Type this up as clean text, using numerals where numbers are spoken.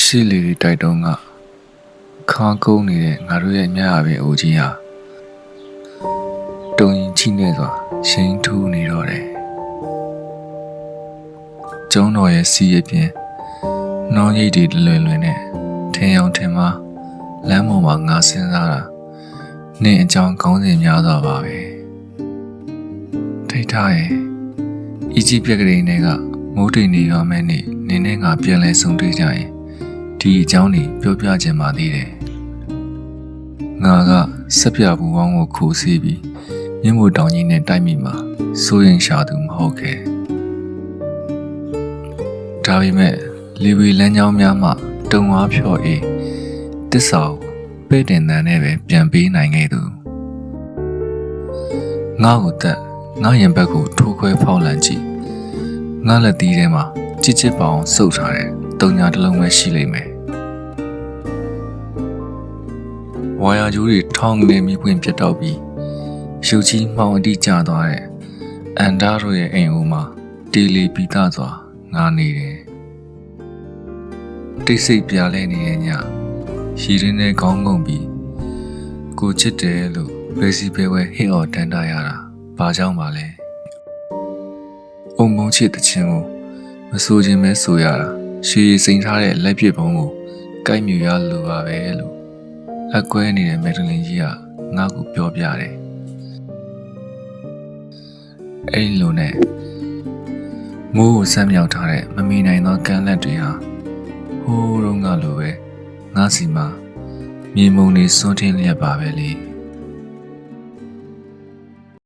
ရှေ့လေတွေတိုက်တုံးကခါကုန်းနေတဲ့ငါတို့ရဲ့ညအပင်အိုကြီးဟာတုံရင်ချိနေစွာရှိန်ထူးနေတော့တယ်ကျုံးတော်ရဲ့စီးရပြင်နှောင်းရိပ်တွေလွင်လွင်နဲ့ထင်အောင်ထင်မှာလမ်းပေါ်မှာငါစဉ်းစားတာနင့်အကြောင်းကောင်းစဉ်များစွာပါပဲထိတ်ထားရဲ့အီဂျစ်ပြက်ကလေးတွေကမိုးတိမ်နေရမယ်နေနင်းနဲ့ငါပြန်လဲဆုံတွေ့ကြရင်ဒီအကြောင်းတွေပြောပြချင်ပါသေးတယ်ငါကဆက်ပြဘူးဝောင်းကိုခိုးစီးပြီးမြင်းမို့တောင်ကြီးနဲ့တိုက်မိမှာစိုးရင်ရှာသူမဟုတ်ခဲ့ဒါပေမဲ့လေဝေလမ်းကြောင်းများမှတုံဝါဖြော်အေးတစ္ဆာကိုပဲ့တင်တန်းနဲ့ပဲပြန်ပေးနိုင်ခဲ့သူငါ့ကိုတက်ငါရင်ဘက်ကိုထိုးခွဲဖောက်လန့်ကြည့်ငါလက်သီးထဲမှာချစ်ချစ်ပေါအောင်စုပ်ထားတဲ့တုံညာတစ်လုံးပဲရှိလိမ့်မယ်ဝါယာကျိုးတွေထောင်းနေမိပွင့်ပြတ်တော့ပြီးရုပ်ကြီးမှောင်အတိကျသွားတဲ့အန်ဒါတို့ရဲ့အိမ်ဦးမှာတေလီပီတာစွာငါနေတယ်တိတ်ဆိတ်ပြားလဲနေတဲ့ညရှည်ရင်းနဲ့ခေါင်းငုံပြီးကိုချစ်တယ်လို့ဘယ်စီပဲဝဲဟစ်အော်တန်းတာရတာဘာကြောင့်ပါလဲအုံမုံချစ်တဲ့ချင်းကိုမဆိုခြင်းပဲဆိုရတာရှည်စိန်ထားတဲ့လက်ပြပုံကိုကိုက်မြူရလိုပါပဲလို့အကွဲနေတဲ့မက်ဒလင်ကြီးကငါ့ကိုပြောပြတယ်အဲ့လိုနဲ့မိုးကိုဆမ်းမြောက်ထားတဲ့မမီနိုင်သောကမ်းလက်တွေဟာဟိုးတုန်းကလိုပဲငါစီမှာမြေမုံတွေစွန့်ထင်းလျက်ပါပဲလေ